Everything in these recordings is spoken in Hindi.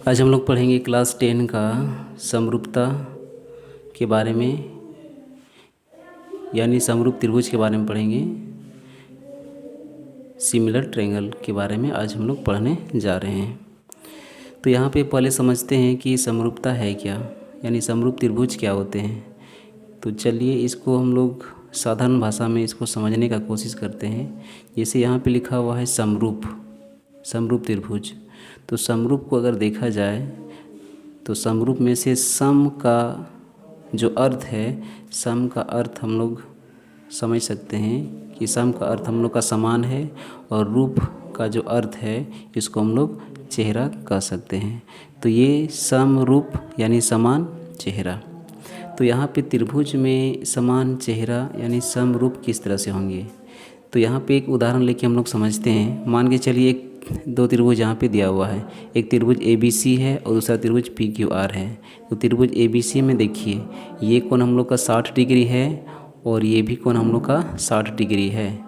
आज हम लोग पढ़ेंगे क्लास 10 का समरूपता के बारे में, यानी समरूप त्रिभुज के बारे में पढ़ेंगे। सिमिलर ट्रायंगल के बारे में आज हम लोग पढ़ने जा रहे हैं। तो यहाँ पे पहले समझते हैं कि समरूपता है क्या, यानी समरूप त्रिभुज क्या होते हैं। तो चलिए इसको हम लोग साधारण भाषा में इसको समझने का कोशिश करते हैं। जैसे यहाँ पे लिखा हुआ है समरूप त्रिभुज। तो समरूप को अगर देखा जाए तो समरूप में से सम का जो अर्थ है, सम का अर्थ हम लोग समझ सकते हैं कि सम का अर्थ हम लोग का समान है, और रूप का जो अर्थ है इसको हम लोग चेहरा कह सकते हैं। तो ये समरूप यानी समान चेहरा। तो यहाँ पे त्रिभुज में समान चेहरा यानी समरूप किस तरह से होंगे, तो यहाँ पे एक उदाहरण लेके हम लोग समझते हैं। मान के चलिए दो त्रिभुज यहाँ पे दिया हुआ है, एक त्रिभुज ABC है और दूसरा त्रिभुज PQR है। तो त्रिभुज ABC में देखिए ये कोण हम लोग का 60 डिग्री है और ये भी कोण हम लोग का 60 डिग्री है।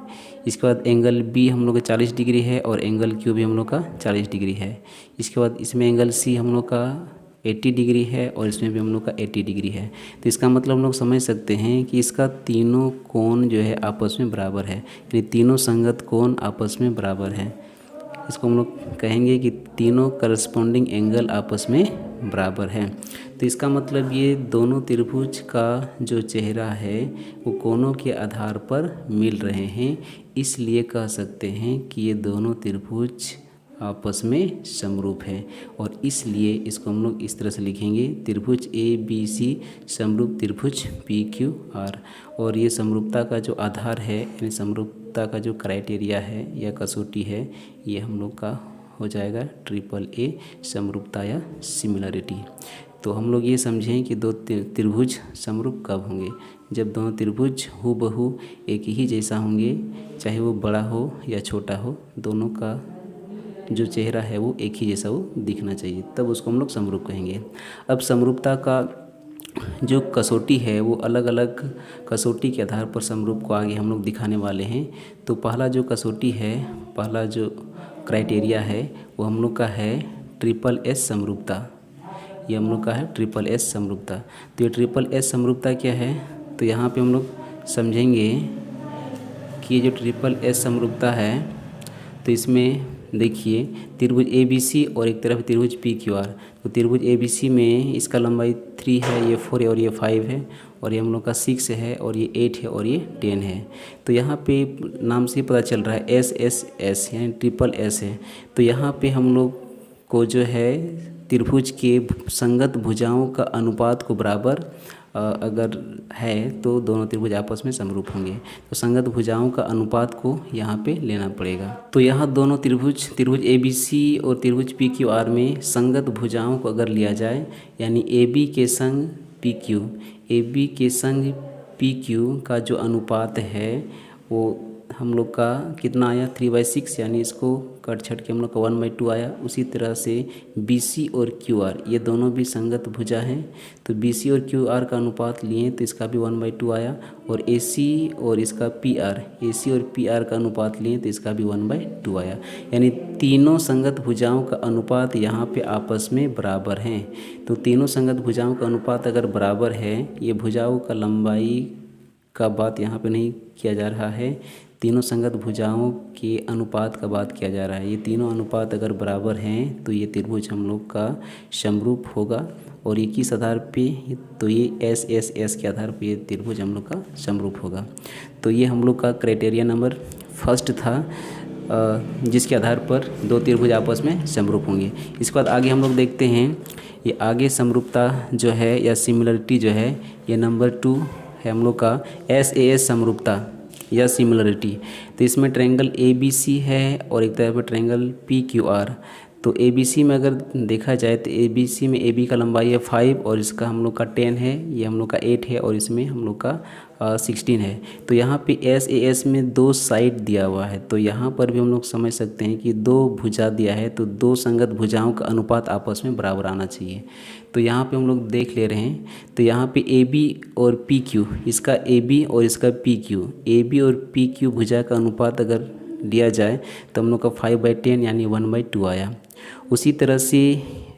इसके बाद एंगल B हम लोग का 40 डिग्री है और एंगल Q भी हम लोग का 40 डिग्री है। इसके बाद इसमें एंगल C हम लोग का 80 डिग्री है और इसमें भी हम लोग का 80 डिग्री है। तो इसका मतलब हम लोग समझ सकते हैं कि इसका तीनों कोण जो है आपस में बराबर है, यानी तीनों संगत कोण आपस में बराबर है। इसको हम लोग कहेंगे कि तीनों करस्पॉन्डिंग एंगल आपस में बराबर है। तो इसका मतलब ये दोनों त्रिभुज का जो चेहरा है वो कोणों के आधार पर मिल रहे हैं, इसलिए कह सकते हैं कि ये दोनों त्रिभुज आपस में समरूप है। और इसलिए इसको हम लोग इस तरह से लिखेंगे, त्रिभुज ABC समरूप त्रिभुज PQR। और ये समरूपता का जो आधार है यानी समरूपता का जो क्राइटेरिया है या कसौटी है, ये हम लोग का हो जाएगा AAA समरूपता या सिमिलरिटी। तो हम लोग ये समझें कि दो त्रिभुज समरूप कब होंगे, जब दोनों त्रिभुज हूबहू एक ही जैसा होंगे, चाहे वो बड़ा हो या छोटा हो, दोनों का जो चेहरा है वो एक ही जैसा वो दिखना चाहिए, तब उसको हम लोग समरूप कहेंगे। अब समरूपता का जो कसौटी है वो अलग अलग कसौटी के आधार पर समरूप को आगे हम लोग दिखाने वाले हैं। तो पहला जो कसौटी है, पहला जो क्राइटेरिया है वो हम लोग का है SSS समरूपता। ये हम लोग का है SSS समरूपता। तो ये SSS समरूपता क्या है, तो यहाँ पे हम लोग समझेंगे कि ये जो SSS समरूपता है, तो इसमें देखिए त्रिभुज ABC और एक तरफ त्रिभुज PQR। तो त्रिभुज ABC में इसका लंबाई 3 है, ये 4 है और ये 5 है, और ये हम लोग का 6 है और ये 8 है और ये 10 है। तो यहाँ पे नाम से पता चल रहा है SSS यानी SSS है। तो यहाँ पे हम लोग को जो है त्रिभुज के संगत भुजाओं का अनुपात को बराबर अगर है तो दोनों त्रिभुज आपस में समरूप होंगे। तो संगत भुजाओं का अनुपात को यहाँ पे लेना पड़ेगा। तो यहाँ दोनों त्रिभुज ABC और त्रिभुज PQR में संगत भुजाओं को अगर लिया जाए, यानी AB के संग PQ का जो अनुपात है वो हम लोग का कितना आया 3/6, यानी इसको कट छट के हम लोग का 1/2 आया। उसी तरह से BC और QR ये दोनों भी संगत भुजा हैं, तो BC और QR का अनुपात लिए तो इसका भी 1/2 आया। और AC और इसका AC और PR का अनुपात लिए तो इसका भी 1/2 आया। यानी तीनों संगत भुजाओं का अनुपात यहाँ पे आपस में बराबर हैं। तो तीनों संगत भुजाओं का अनुपात अगर बराबर है, ये भुजाओं का लंबाई का बात यहाँ पे नहीं किया जा रहा है, तीनों संगत भुजाओं के अनुपात का बात किया जा रहा है। ये तीनों अनुपात अगर बराबर हैं तो ये त्रिभुज हम लोग का समरूप होगा। और ये किस आधार पे, तो ये SSS के आधार पे ये त्रिभुज हम लोग का समरूप होगा। तो ये हम लोग का क्राइटेरिया नंबर फर्स्ट था, जिसके आधार पर दो त्रिभुज आपस में समरूप होंगे। इसके बाद आगे हम लोग देखते हैं, ये आगे समरूपता जो है या सिमिलरिटी जो है, ये नंबर 2 है हम लोग का SAS समरूपता या सिमिलरिटी। तो इसमें ट्रायंगल ABC है और एक तरफ ट्रायंगल PQR। तो ABC में अगर देखा जाए तो ABC में AB का लंबाई है 5 और इसका हम लोग का 10 है, ये हम लोग का 8 है और इसमें हम लोग का 16 है। तो यहाँ पे SAS में 2 साइड दिया हुआ है, तो यहाँ पर भी हम लोग समझ सकते हैं कि 2 भुजा दिया है, तो 2 संगत भुजाओं का अनुपात आपस में बराबर आना चाहिए। तो यहाँ पे हम लोग देख ले रहे हैं, तो यहाँ पे AB और PQ, इसका AB और इसका AB और PQ भुजा का अनुपात अगर लिया जाए तो हम लोग का 5/10 यानी 1/2 आया। उसी तरह से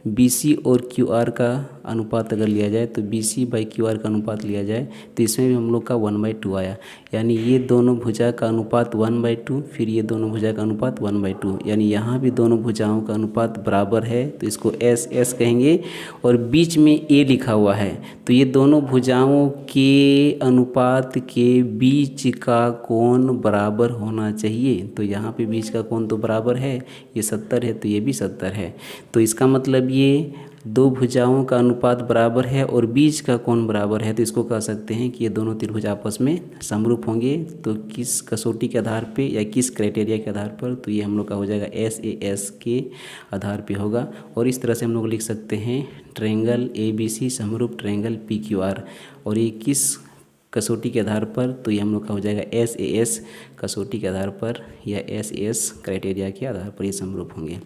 BC और QR का अनुपात अगर लिया जाए तो BC/QR का अनुपात लिया जाए तो इसमें भी हम लोग का 1/2 आया। यानी ये दोनों भुजा का अनुपात 1/2, फिर ये दोनों भुजा का अनुपात 1/2, यानी यहाँ भी दोनों भुजाओं का अनुपात बराबर है तो इसको SS कहेंगे। और बीच में A लिखा हुआ है तो ये दोनों भुजाओं के अनुपात के बीच का कोण बराबर होना चाहिए। तो यहाँ पे बीच का कोण तो बराबर है, ये 70 है तो ये भी 70 है। तो इसका मतलब ये दो भुजाओं का अनुपात बराबर है और बीच का कोण बराबर है, तो इसको कह सकते हैं कि ये दोनों त्रिभुज आपस में समरूप होंगे। तो किस कसौटी के आधार पे या किस क्राइटेरिया के आधार पर, तो ये हम लोग का हो जाएगा SAS के आधार पे होगा। और इस तरह से हम लोग लिख सकते हैं ट्रायंगल ABC समरूप ट्रायंगल PQR। और ये किस कसौटी के आधार पर, तो ये हम लोग का हो जाएगा SAS कसौटी के आधार पर या SAS क्राइटेरिया के आधार पर ये समरूप होंगे।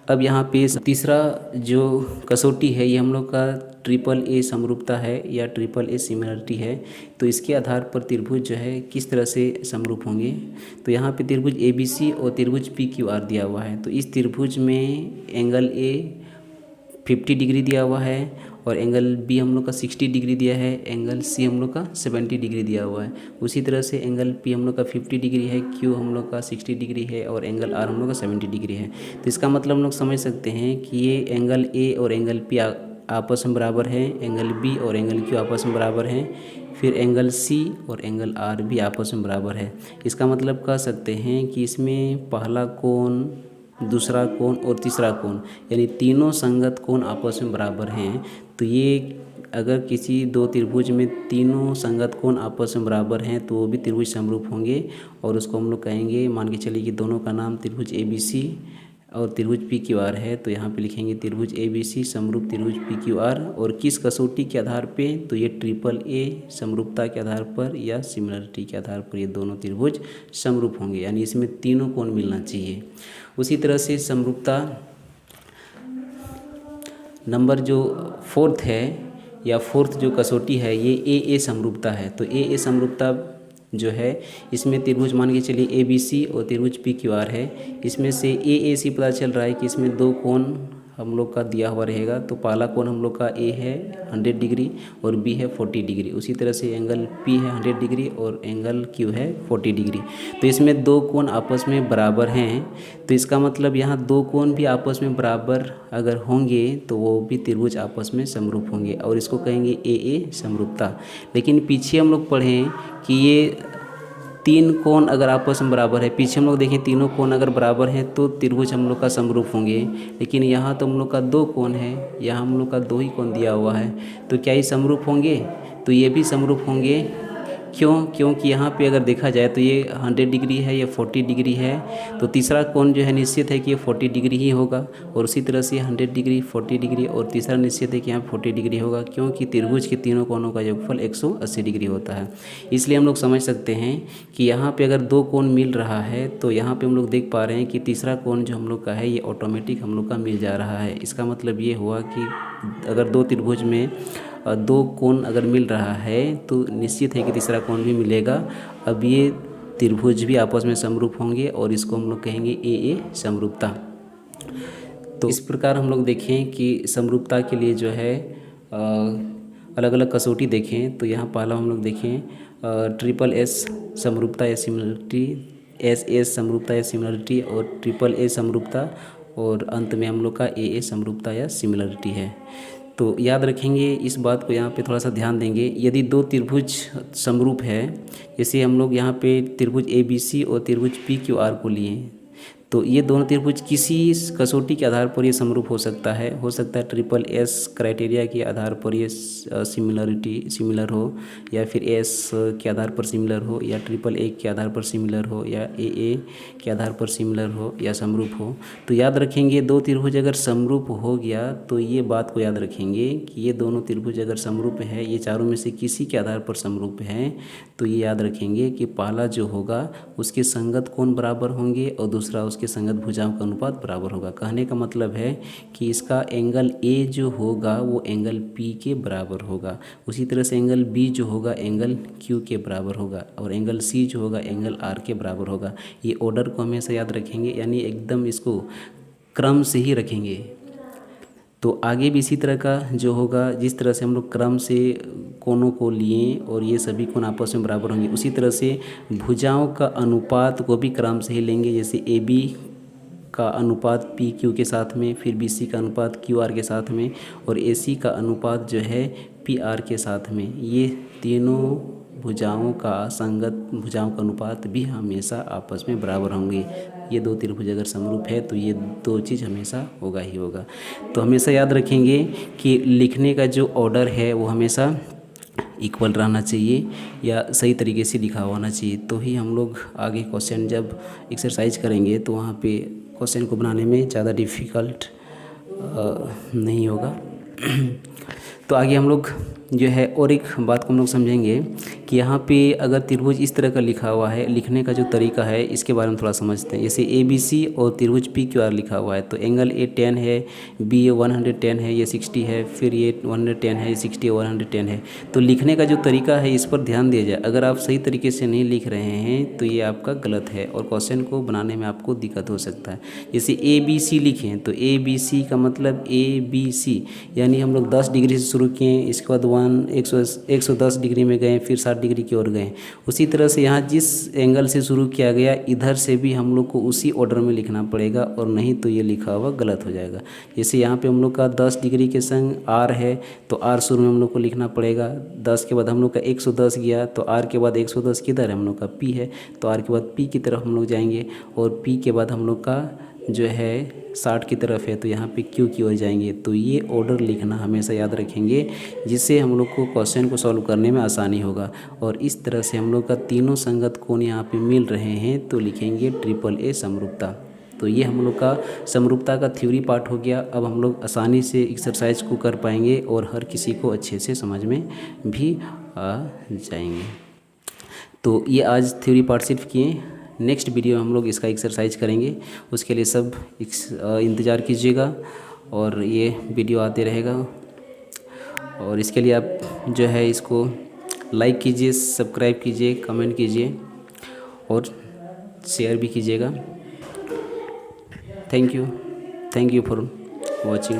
अब यहाँ पे तीसरा जो कसौटी है ये हम लोग का AAA समरूपता है या AAA सिमिलरिटी है। तो इसके आधार पर त्रिभुज जो है किस तरह से समरूप होंगे। तो यहाँ पे त्रिभुज ABC और त्रिभुज PQR दिया हुआ है। तो इस त्रिभुज में एंगल A 50 डिग्री दिया हुआ है और एंगल B हम लोग का 60 डिग्री दिया है, एंगल C हम लोग का 70 डिग्री दिया हुआ है। उसी तरह से एंगल P हम लोग का 50 डिग्री है, Q हम लोग का 60 डिग्री है और एंगल R हम लोग का 70 डिग्री है। तो इसका मतलब हम लोग समझ सकते हैं कि ये एंगल A और एंगल P आपस में बराबर है, एंगल B और एंगल Q आपस में बराबर हैं, फिर एंगल C और एंगल R भी आपस में बराबर है। इसका मतलब कह सकते हैं कि इसमें पहला कोण, दूसरा कोण और तीसरा कोण यानी तीनों संगत कोण आपस में बराबर हैं। तो ये अगर किसी दो त्रिभुज में तीनों संगत कोण आपस में बराबर हैं तो वो भी त्रिभुज समरूप होंगे। और उसको हम लोग कहेंगे, मान के चलिए कि दोनों का नाम त्रिभुज ABC और त्रिभुज PQR है। तो यहाँ पे लिखेंगे त्रिभुज ABC समरूप त्रिभुज PQR। और किस कसौटी के आधार पे, तो ये AAA समरूपता के आधार पर या सिमिलरिटी के आधार पर ये दोनों त्रिभुज समरूप होंगे, यानी इसमें तीनों कोण मिलना चाहिए। उसी तरह से समरूपता नंबर जो फोर्थ है या फोर्थ जो कसौटी है ये AA समरूपता है। तो AA समरूपता जो है इसमें त्रिभुज मान के चलिए ABC और त्रिभुज PQR है। इसमें से AAC पता चल रहा है कि इसमें दो कोण हम लोग का दिया हुआ रहेगा। तो पहला कोण हम लोग का A है 100 डिग्री और B है 40 डिग्री। उसी तरह से एंगल P है 100 डिग्री और एंगल Q है 40 डिग्री। तो इसमें दो कोण आपस में बराबर हैं। तो इसका मतलब यहाँ दो कोण भी आपस में बराबर अगर होंगे तो वो भी त्रिभुज आपस में समरूप होंगे और इसको कहेंगे AA समरूपता। लेकिन पीछे हम लोग पढ़ें कि ये तीन कोण अगर आपस में बराबर है, पीछे हम लोग देखें तीनों कोण अगर बराबर हैं तो त्रिभुज हम लोग का समरूप होंगे। लेकिन यहाँ तो हम लोग का दो कोण है, यहाँ हम लोग का दो ही कोण दिया हुआ है। तो क्या ये समरूप होंगे? तो ये भी समरूप होंगे। क्यों? क्योंकि यहाँ पे अगर देखा जाए तो ये 100 डिग्री है, ये 40 डिग्री है। तो तीसरा कोण जो है निश्चित है कि ये 40 डिग्री ही होगा। और उसी तरह से 100 डिग्री, 40 डिग्री और तीसरा निश्चित है कि यहाँ 40 डिग्री होगा, क्योंकि त्रिभुज के तीनों कोणों का योगफल 180 डिग्री होता है। इसलिए हम लोग समझ सकते हैं कि यहाँ पे अगर दो कोण मिल रहा है तो यहाँ पे हम लोग देख पा रहे हैं कि तीसरा कोण जो हम लोग का है ये ऑटोमेटिक हम लोग का मिल जा रहा है। इसका मतलब ये हुआ कि अगर दो त्रिभुज में दो कोण अगर मिल रहा है तो निश्चित है कि तीसरा कोण भी मिलेगा। अब ये त्रिभुज भी आपस में समरूप होंगे और इसको हम लोग कहेंगे AA समरूपता। तो इस प्रकार हम लोग देखें कि समरूपता के लिए जो है अलग अलग कसौटी देखें। तो यहाँ पहला हम लोग देखें SSS समरूपता या सिमिलरिटी, SS समरूपता या सिमिलरिटी और AAA समरूपता और अंत में हम लोग का AA समरूपता या सिमिलरिटी है। तो याद रखेंगे इस बात को, यहाँ पे थोड़ा सा ध्यान देंगे। यदि दो त्रिभुज समरूप है, जैसे हम लोग यहाँ पे त्रिभुज ABC और त्रिभुज PQR को लिए, तो ये दोनों त्रिभुज किसी कसौटी के आधार पर ये समरूप हो सकता है SSS क्राइटेरिया के आधार पर ये सिमिलर हो, या फिर S के आधार पर सिमिलर हो, या AAA के आधार पर सिमिलर हो, या AA के आधार पर सिमिलर हो या समरूप हो। तो याद रखेंगे दो त्रिभुज अगर समरूप हो गया तो ये बात को याद रखेंगे कि ये दोनों त्रिभुज अगर समरूप है, ये चारों में से किसी के आधार पर समरूप हैं, तो ये याद रखेंगे कि पहला जो होगा उसके संगत कोण बराबर होंगे और दूसरा उसके संगत भुजाओं का अनुपात बराबर होगा। कहने का मतलब है कि इसका एंगल A जो होगा वो एंगल P के बराबर होगा। उसी तरह से एंगल B जो होगा एंगल Q के बराबर होगा और एंगल C जो होगा एंगल R के बराबर होगा। ये ऑर्डर को हमेशा याद रखेंगे, यानी एकदम इसको क्रम से ही रखेंगे। तो आगे भी इसी तरह का जो होगा, जिस तरह से हम लोग क्रम से कोनों को लिए और ये सभी कोण आपस में बराबर होंगे, उसी तरह से भुजाओं का अनुपात को भी क्रम से ही लेंगे। जैसे ए बी का अनुपात पी क्यू के साथ में, फिर बी सी का अनुपात क्यू आर के साथ में, और ए सी का अनुपात जो है पी आर के साथ में। ये तीनों भुजाओं का संगत भुजाओं का अनुपात भी हमेशा आपस में बराबर होंगे। ये दो त्रिभुज अगर समरूप है तो ये दो चीज़ हमेशा होगा ही होगा। तो हमेशा याद रखेंगे कि लिखने का जो ऑर्डर है वो हमेशा इक्वल रहना चाहिए या सही तरीके से लिखा होना चाहिए, तो ही हम लोग आगे क्वेश्चन जब एक्सरसाइज करेंगे तो वहाँ पे क्वेश्चन को बनाने में ज़्यादा डिफ़िकल्ट नहीं होगा। तो आगे हम लोग जो है और एक बात को हम लोग समझेंगे कि यहाँ पे अगर त्रिभुज इस तरह का लिखा हुआ है, लिखने का जो तरीका है इसके बारे में थोड़ा समझते हैं। जैसे ए बी सी और त्रिभुज पी क्यू आर लिखा हुआ है, तो एंगल ए 10 है, बी ए 110 है, ये 60 है, फिर ये 110 है, ये 60 और 110 है। तो लिखने का जो तरीका है इस पर ध्यान दिया जाए। अगर आप सही तरीके से नहीं लिख रहे हैं तो ये आपका गलत है और क्वेश्चन को बनाने में आपको दिक्कत हो सकता है। जैसे ए बी सी लिखें तो ए बी सी का मतलब ए बी सी, यानी हम लोग 10 डिग्री से शुरू किए, इसके बाद 110 डिग्री में गए, फिर 60 डिग्री की ओर गए। उसी तरह से यहाँ जिस एंगल से शुरू किया गया इधर से भी हम लोग को उसी ऑर्डर में लिखना पड़ेगा, और नहीं तो ये लिखा हुआ गलत हो जाएगा। जैसे यहाँ पे हम लोग का 10 डिग्री के संग आर है तो आर शुरू में हम लोग को लिखना पड़ेगा। 10 के बाद हम लोग का 110 गया तो आर के बाद 110 किधर है, हम लोग का पी है, तो आर के बाद पी की तरफ हम लोग जाएंगे, और पी के बाद हम लोग का जो है 60 की तरफ है तो यहाँ पे क्यू की ओर जाएंगे। तो ये ऑर्डर लिखना हमेशा याद रखेंगे, जिससे हम लोग को क्वेश्चन को सॉल्व करने में आसानी होगा। और इस तरह से हम लोग का तीनों संगत कोण यहाँ पे मिल रहे हैं तो लिखेंगे ट्रिपल ए समरूपता। तो ये हम लोग का समरूपता का थ्योरी पार्ट हो गया। अब हम लोग आसानी से एक्सरसाइज को कर पाएंगे और हर किसी को अच्छे से समझ में भी आ जाएंगे। तो ये आज थ्योरी पार्ट सिर्फ किए, नेक्स्ट वीडियो में हम लोग इसका एक्सरसाइज करेंगे। उसके लिए सब इंतज़ार कीजिएगा और ये वीडियो आते रहेगा। और इसके लिए आप जो है इसको लाइक कीजिए, सब्सक्राइब कीजिए, कमेंट कीजिए और शेयर भी कीजिएगा। Thank you for watching.